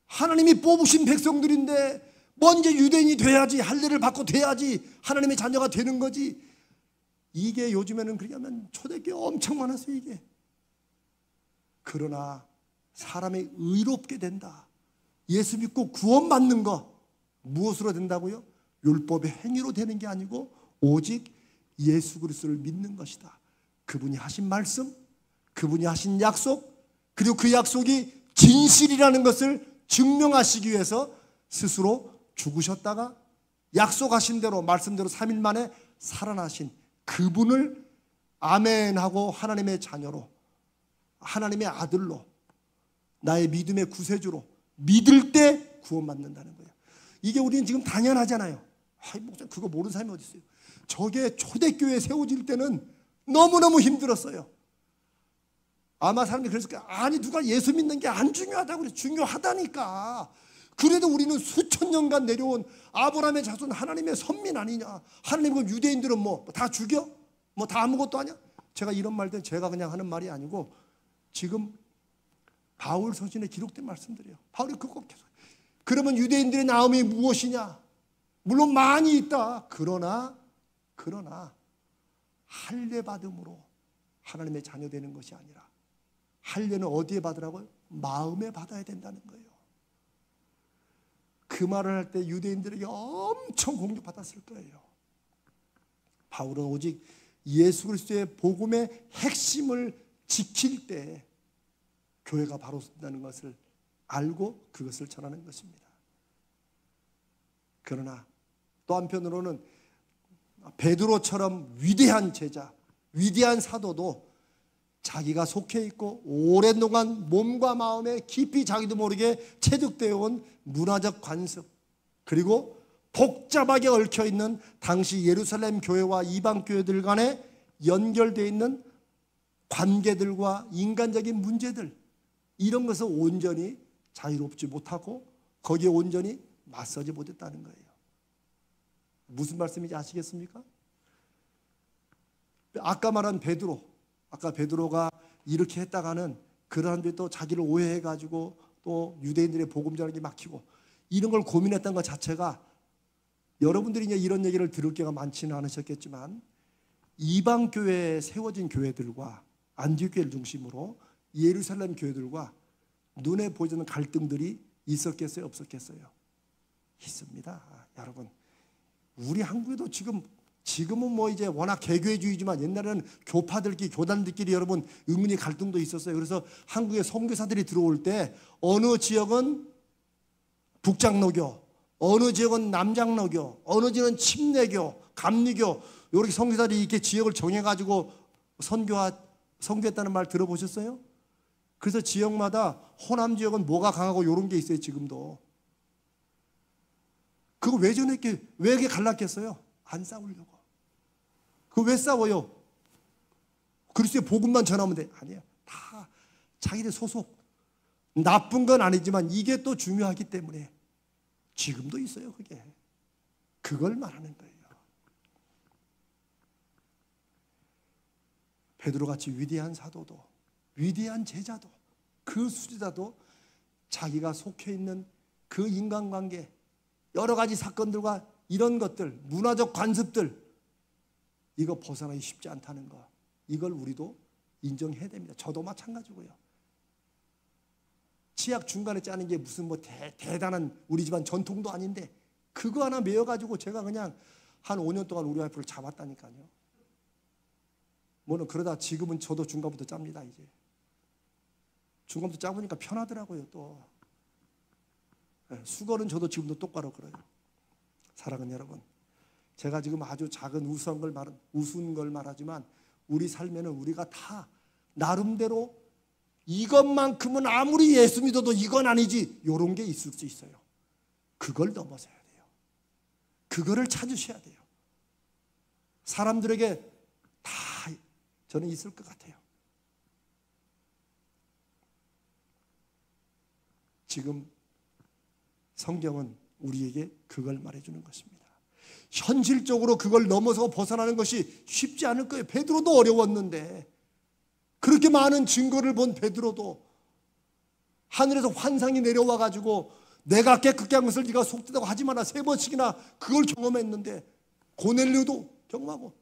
하나님이 뽑으신 백성들인데 먼저 유대인이 돼야지, 할례를 받고 돼야지 하나님의 자녀가 되는 거지. 이게 요즘에는 그렇게 하면 초대교회 엄청 많았어요. 이게. 그러나 사람이 의롭게 된다, 예수 믿고 구원받는 거 무엇으로 된다고요? 율법의 행위로 되는 게 아니고 오직 예수 그리스도를 믿는 것이다. 그분이 하신 말씀, 그분이 하신 약속, 그리고 그 약속이 진실이라는 것을 증명하시기 위해서 스스로 죽으셨다가 약속하신 대로 말씀대로 3일 만에 살아나신 그분을 아멘하고 하나님의 자녀로, 하나님의 아들로, 나의 믿음의 구세주로 믿을 때 구원받는다는 거예요. 이게 우리는 지금 당연하잖아요. 아이, 목사님 그거 모르는 사람이 어디 있어요? 저게 초대교회 세워질 때는 너무너무 힘들었어요. 아마 사람들이 그랬을 거예요. 아니 누가 예수 믿는 게 안 중요하다고 그래. 중요하다니까. 그래도 우리는 수천 년간 내려온 아브라함의 자손 하나님의 선민 아니냐. 하나님 그 유대인들은 뭐 다 죽여? 뭐 다 아무것도 아니야? 제가 이런 말들 제가 그냥 하는 말이 아니고 지금 바울 서신에 기록된 말씀들이에요. 바울이 그거 계속. 그러면 유대인들의 나음이 무엇이냐? 물론 많이 있다. 그러나 할례 받음으로 하나님의 자녀 되는 것이 아니라 할례는 어디에 받으라고요? 마음에 받아야 된다는 거예요. 그 말을 할 때 유대인들에게 엄청 공격받았을 거예요. 바울은 오직 예수 그리스도의 복음의 핵심을 지킬 때 교회가 바로 선다는 것을 알고 그것을 전하는 것입니다. 그러나 또 한편으로는 베드로처럼 위대한 제자, 위대한 사도도 자기가 속해 있고 오랜 동안 몸과 마음에 깊이 자기도 모르게 체득되어 온 문화적 관습, 그리고 복잡하게 얽혀 있는 당시 예루살렘 교회와 이방 교회들 간에 연결되어 있는 관계들과 인간적인 문제들, 이런 것을 온전히 자유롭지 못하고 거기에 온전히 맞서지 못했다는 거예요. 무슨 말씀인지 아시겠습니까? 아까 말한 베드로, 아까 베드로가 이렇게 했다가는 그 사람들이 또 자기를 오해해가지고 또 유대인들의 복음 전하기 막히고 이런 걸 고민했던 것 자체가, 여러분들이 이제 이런 얘기를 들을 기회가 많지는 않으셨겠지만 이방 교회에 세워진 교회들과 안디옥 교회를 중심으로 예루살렘 교회들과 눈에 보이는 갈등들이 있었겠어요? 없었겠어요? 있습니다. 여러분, 우리 한국에도 지금은 뭐 이제 워낙 개교회주의지만 옛날에는 교파들끼리, 교단들끼리 여러분 의문이 갈등도 있었어요. 그래서 한국에 선교사들이 들어올 때 어느 지역은 북장로교, 어느 지역은 남장로교, 어느 지역은 침례교, 감리교, 이렇게 선교사들이 이렇게 지역을 정해가지고 선교했다는 말 들어보셨어요? 그래서 지역마다 호남 지역은 뭐가 강하고 이런 게 있어요. 지금도. 그거 왜 이렇게 갈랐겠어요? 안 싸우려고. 그 왜 싸워요? 그리스도의 복음만 전하면 돼. 아니야. 다 자기들 소속. 나쁜 건 아니지만 이게 또 중요하기 때문에 지금도 있어요, 그게. 그걸 말하는 거예요. 베드로같이 위대한 사도도, 위대한 제자도, 그 수제자도 자기가 속해 있는 그 인간관계, 여러 가지 사건들과 이런 것들, 문화적 관습들, 이거 벗어나기 쉽지 않다는 거, 이걸 우리도 인정해야 됩니다. 저도 마찬가지고요. 치약 중간에 짜는 게 무슨 뭐 대단한 우리 집안 전통도 아닌데 그거 하나 메어가지고 제가 그냥 한 5년 동안 우리 와이프를 잡았다니까요. 뭐는 그러다 지금은 저도 중간부터 짭니다. 이제 중간부터 짜보니까 편하더라고요. 또 수건은 저도 지금도 똑바로 걸어요. 사랑하는 여러분, 제가 지금 아주 작은 우스운 걸 말하지만 우리 삶에는 우리가 다 나름대로 이것만큼은 아무리 예수 믿어도 이건 아니지 이런 게 있을 수 있어요. 그걸 넘어서야 돼요. 그거를 찾으셔야 돼요. 사람들에게 다 저는 있을 것 같아요. 지금 성경은 우리에게 그걸 말해주는 것입니다. 현실적으로 그걸 넘어서 벗어나는 것이 쉽지 않을 거예요. 베드로도 어려웠는데, 그렇게 많은 증거를 본 베드로도 하늘에서 환상이 내려와 가지고 내가 깨끗게 한 것을 네가 속되다고 하지 마라 3번씩이나 그걸 경험했는데, 고넬료도 경험하고,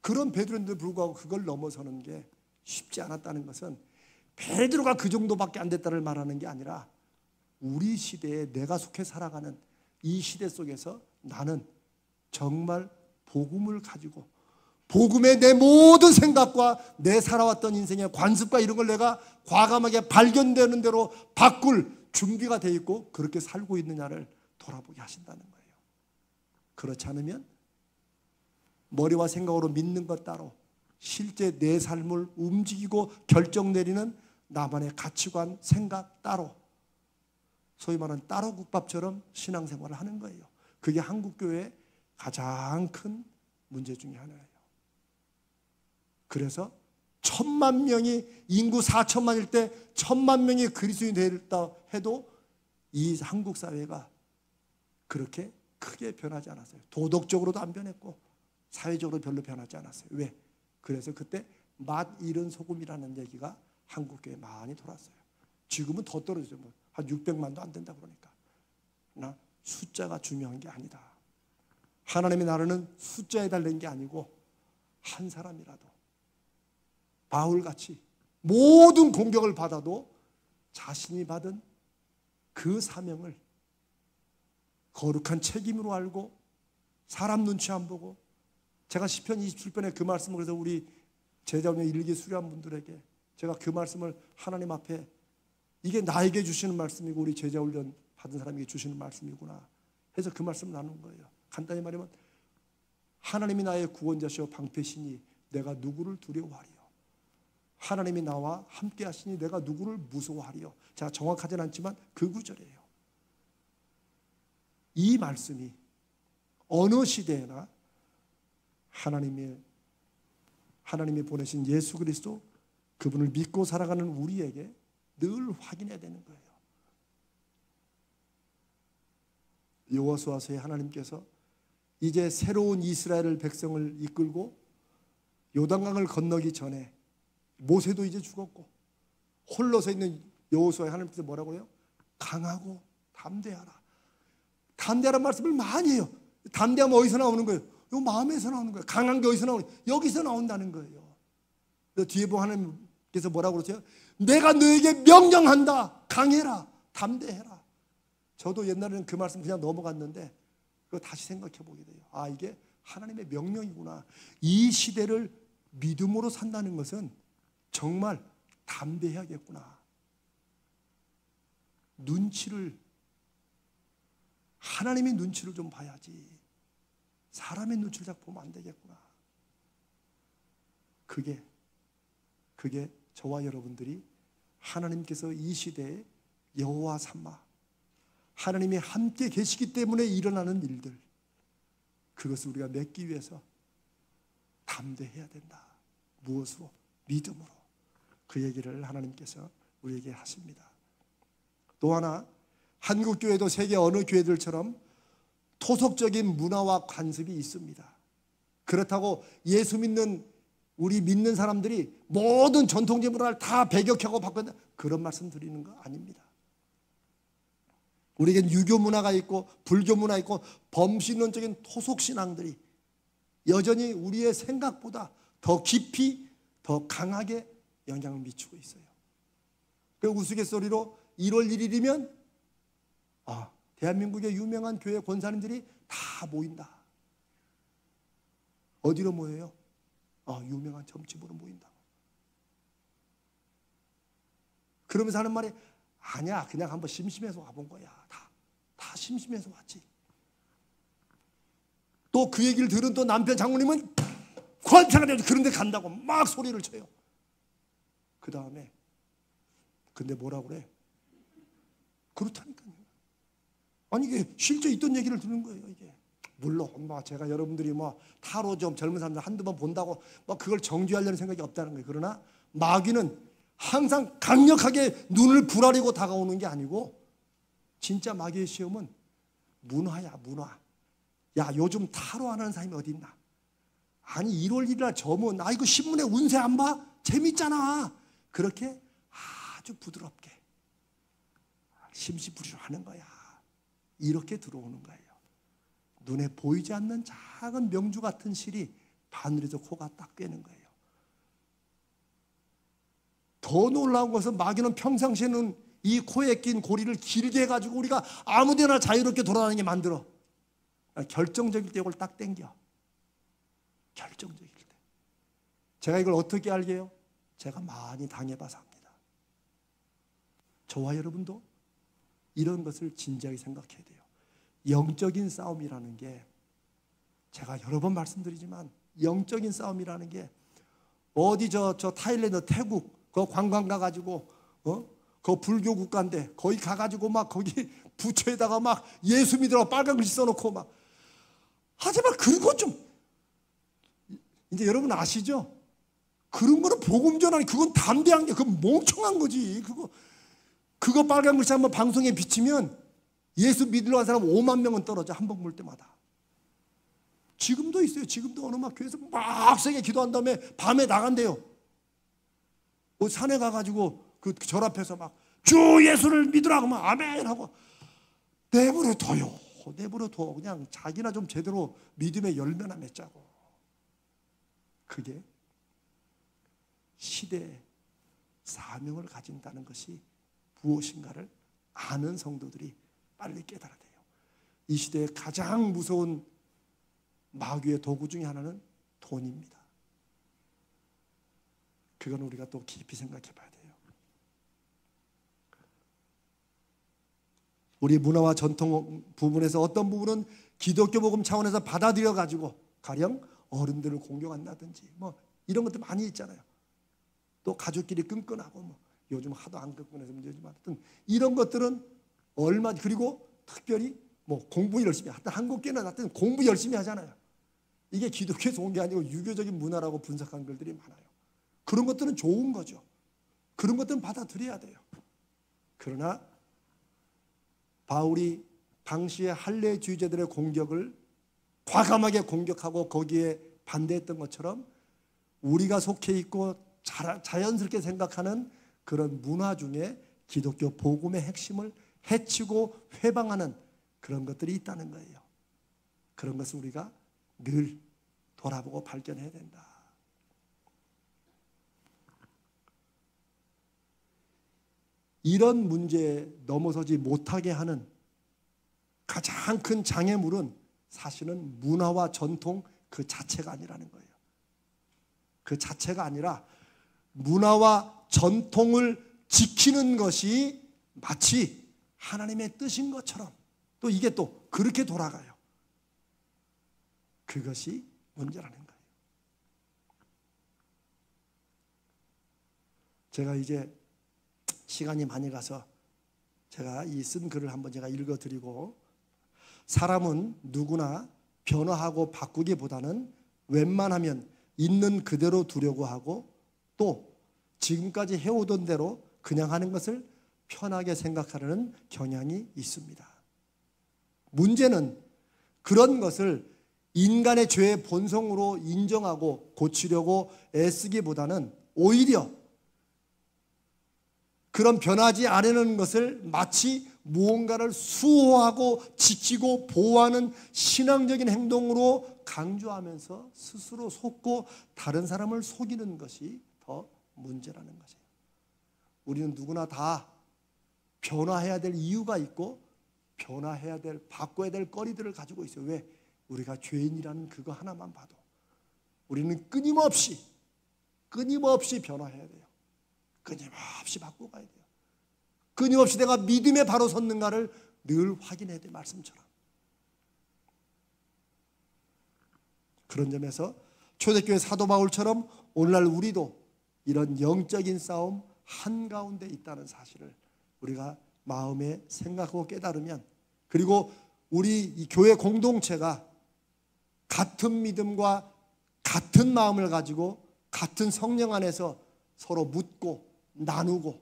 그런 베드로인데도 불구하고 그걸 넘어서는 게 쉽지 않았다는 것은 베드로가 그 정도밖에 안 됐다를 말하는 게 아니라 우리 시대에 내가 속해 살아가는 이 시대 속에서 나는 정말 복음을 가지고 복음의 내 모든 생각과 내 살아왔던 인생의 관습과 이런 걸 내가 과감하게 발견되는 대로 바꿀 준비가 되어 있고 그렇게 살고 있느냐를 돌아보게 하신다는 거예요. 그렇지 않으면 머리와 생각으로 믿는 것 따로 실제 내 삶을 움직이고 결정 내리는 나만의 가치관, 생각 따로, 소위 말하는 따로 국밥처럼 신앙생활을 하는 거예요. 그게 한국교회의 가장 큰 문제 중에 하나예요. 그래서 1,000만 명이 인구 4천만일 때 1,000만 명이 그리스도인이 되었다 해도 이 한국 사회가 그렇게 크게 변하지 않았어요. 도덕적으로도 안 변했고 사회적으로 별로 변하지 않았어요. 왜? 그래서 그때 맛 잃은 소금이라는 얘기가 한국교회에 많이 돌았어요. 지금은 더 떨어져요. 한 600만도 안 된다 그러니까. 그러나 숫자가 중요한 게 아니다. 하나님의 나라는 숫자에 달린 게 아니고 한 사람이라도 바울같이 모든 공격을 받아도 자신이 받은 그 사명을 거룩한 책임으로 알고 사람 눈치 안 보고, 제가 시편 27편에 그 말씀을 그래서 우리 제자훈련 일기 수료한 분들에게 제가 그 말씀을 하나님 앞에 이게 나에게 주시는 말씀이고 우리 제자훈련 받은 사람에게 주시는 말씀이구나 해서 그 말씀을 나눈 거예요. 간단히 말하면 하나님이 나의 구원자시오 방패시니 내가 누구를 두려워하리요. 하나님이 나와 함께 하시니 내가 누구를 무서워하리요. 제가 정확하진 않지만 그 구절이에요. 이 말씀이 어느 시대에나 하나님이 보내신 예수 그리스도 그분을 믿고 살아가는 우리에게 늘 확인해야 되는 거예요. 여호수아서에 하나님께서 이제 새로운 이스라엘 백성을 이끌고 요단강을 건너기 전에 모세도 이제 죽었고 홀로 서 있는 여호수아에 하나님께서 뭐라고 해요? 강하고 담대하라. 담대하라는 말씀을 많이 해요. 담대하면 어디서 나오는 거예요? 요 마음에서 나오는 거예요. 강한 게 어디서 나오는 거예요? 여기서 나온다는 거예요. 뒤에 보면 하나님께서 뭐라고 그러세요? 내가 너에게 명령한다. 강해라. 담대해라. 저도 옛날에는 그 말씀 그냥 넘어갔는데 그거 다시 생각해 보게 돼요. 아, 이게 하나님의 명령이구나. 이 시대를 믿음으로 산다는 것은 정말 담대해야겠구나. 하나님의 눈치를 좀 봐야지. 사람의 눈치를 자꾸 보면 안 되겠구나. 그게 저와 여러분들이 하나님께서 이 시대에 여호와 삼아 하나님이 함께 계시기 때문에 일어나는 일들, 그것을 우리가 맺기 위해서 담대해야 된다. 무엇으로? 믿음으로. 그 얘기를 하나님께서 우리에게 하십니다. 또 하나, 한국교회도 세계 어느 교회들처럼 토속적인 문화와 관습이 있습니다. 그렇다고 예수 믿는 우리 믿는 사람들이 모든 전통적 문화를 다 배격하고 바꾼다, 그런 말씀 드리는 거 아닙니다. 우리에겐 유교 문화가 있고 불교 문화 있고 범신론적인 토속 신앙들이 여전히 우리의 생각보다 더 깊이 더 강하게 영향을 미치고 있어요. 그 우스갯소리로 1월 1일이면 대한민국의 유명한 교회 권사님들이 다 모인다. 어디로 모여요? 유명한 점집으로 모인다. 그러면서 하는 말이, 아니야, 그냥 한번 심심해서 와본 거야. 다 심심해서 왔지. 또 그 얘기를 들은 또 남편 장모님은 권사가 되어서 그런 데 간다고 막 소리를 쳐요. 그 다음에 근데 뭐라고 그래? 그렇다니까요. 아니 이게 실제 있던 얘기를 듣는 거예요. 이게 물론 제가 여러분들이 타로 좀 젊은 사람들 한두 번 본다고 그걸 정죄하려는 생각이 없다는 거예요. 그러나 마귀는 항상 강력하게 눈을 부라리고 다가오는 게 아니고, 진짜 마귀의 시험은 문화야, 문화. 야, 요즘 타로 안 하는 사람이 어디 있나? 아니 1월 1일 날 점은 이거 신문에 운세 안 봐? 재밌잖아. 그렇게 아주 부드럽게 심시부리로 하는 거야. 이렇게 들어오는 거예요. 눈에 보이지 않는 작은 명주 같은 실이 바늘에서 코가 딱 꿰는 거예요. 더 놀라운 것은 마귀는 평상시에는 이 코에 낀 고리를 길게 해가지고 우리가 아무데나 자유롭게 돌아다니게 만들어. 결정적일 때 이걸 딱 당겨. 결정적일 때. 제가 이걸 어떻게 알게요? 제가 많이 당해봐서 합니다. 저와 여러분도 이런 것을 진지하게 생각해야 돼요. 영적인 싸움이라는 게, 제가 여러 번 말씀드리지만 영적인 싸움이라는 게 어디 저 타일랜드, 태국 그 관광 가가지고 그 불교 국가인데 거기 가가지고 거기 부처에다가 예수 믿으라고 빨간 글씨 써놓고 하지만 그거 좀 이제 여러분 아시죠? 그런 거는 복음 전환이, 그건 담대한 게, 그건 멍청한 거지. 그거 빨간 글씨 한번 방송에 비치면 예수 믿으러 간 사람 5만 명은 떨어져, 한 번 볼 때마다. 지금도 있어요. 지금도 어느 교회에서 막 세게 기도한 다음에 밤에 나간대요. 산에 가가지고 그 절 앞에서 주 예수를 믿으라고 아멘 하고, 내버려둬요. 내버려둬. 그냥 자기나 좀 제대로 믿음의 열매나 맺자고. 그게 시대의 사명을 가진다는 것이 무엇인가를 아는 성도들이 빨리 깨달아야 돼요. 이 시대의 가장 무서운 마귀의 도구 중에 하나는 돈입니다. 그건 우리가 또 깊이 생각해 봐야 돼요. 우리 문화와 전통 부분에서 어떤 부분은 기독교 복음 차원에서 받아들여 가지고 가령 어른들을 공경한다든지 이런 것들 많이 있잖아요. 또 가족끼리 끈끈하고 요즘 하도 안 끈끈해서 문제지만 하여튼 이런 것들은 그리고 특별히 공부 열심히, 하여튼 한국교회는 하여튼 공부 열심히 하잖아요. 이게 기독교에서 온 게 아니고 유교적인 문화라고 분석한 글들이 많아요. 그런 것들은 좋은 거죠. 그런 것들은 받아들여야 돼요. 그러나 바울이 당시의 할례주의자들의 공격을 과감하게 공격하고 거기에 반대했던 것처럼 우리가 속해 있고 자연스럽게 생각하는 그런 문화 중에 기독교 복음의 핵심을 해치고 회방하는 그런 것들이 있다는 거예요. 그런 것을 우리가 늘 돌아보고 발견해야 된다. 이런 문제에 넘어서지 못하게 하는 가장 큰 장애물은 사실은 문화와 전통 그 자체가 아니라는 거예요. 그 자체가 아니라 문화와 전통을 지키는 것이 마치 하나님의 뜻인 것처럼 또 이게 또 그렇게 돌아가요. 그것이 문제라는 거예요. 제가 이제 시간이 많이 가서 제가 이 쓴 글을 한번 제가 읽어드리고, 사람은 누구나 변화하고 바꾸기보다는 웬만하면 있는 그대로 두려고 하고 또 지금까지 해오던 대로 그냥 하는 것을 편하게 생각하려는 경향이 있습니다. 문제는 그런 것을 인간의 죄의 본성으로 인정하고 고치려고 애쓰기보다는 오히려 그런 변하지 않는 것을 마치 무언가를 수호하고 지키고 보호하는 신앙적인 행동으로 강조하면서 스스로 속고 다른 사람을 속이는 것이 더 문제라는 것이에요. 우리는 누구나 다 변화해야 될 이유가 있고 변화해야 될, 바꿔야 될 거리들을 가지고 있어요. 왜? 우리가 죄인이라는 그거 하나만 봐도 우리는 끊임없이 변화해야 돼요. 끊임없이 바꿔가야 돼요. 끊임없이 내가 믿음에 바로 섰는가를 늘 확인해야 돼요. 말씀처럼. 그런 점에서 초대교회 사도 바울처럼 오늘날 우리도 이런 영적인 싸움 한가운데 있다는 사실을 우리가 마음에 생각하고 깨달으면, 그리고 우리 이 교회 공동체가 같은 믿음과 같은 마음을 가지고 같은 성령 안에서 서로 묻고 나누고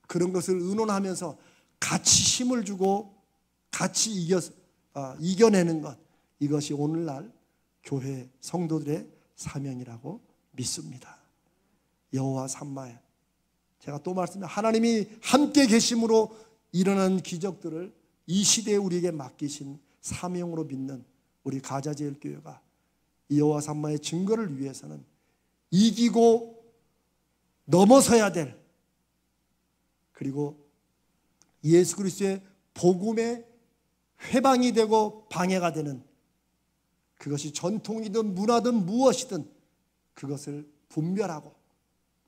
그런 것을 의논하면서 같이 힘을 주고 같이 이겨내는 것, 이것이 오늘날 교회 성도들의 사명이라고 믿습니다. 여호와 삼마에 제가 또 말씀드립니다. 하나님이 함께 계심으로 일어나는 기적들을 이 시대에 우리에게 맡기신 사명으로 믿는 우리 가자제일교회가 이 여호와 삼마의 증거를 위해서는 이기고 넘어서야 될, 그리고 예수 그리스도의 복음의 회방이 되고 방해가 되는, 그것이 전통이든 문화든 무엇이든 그것을 분별하고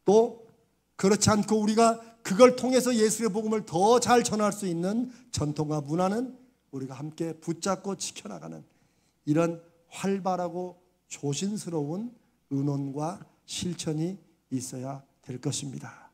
또 그렇지 않고 우리가 그걸 통해서 예수의 복음을 더 잘 전할 수 있는 전통과 문화는 우리가 함께 붙잡고 지켜나가는 이런 활발하고 조심스러운 의논과 실천이 있어야 될 것입니다.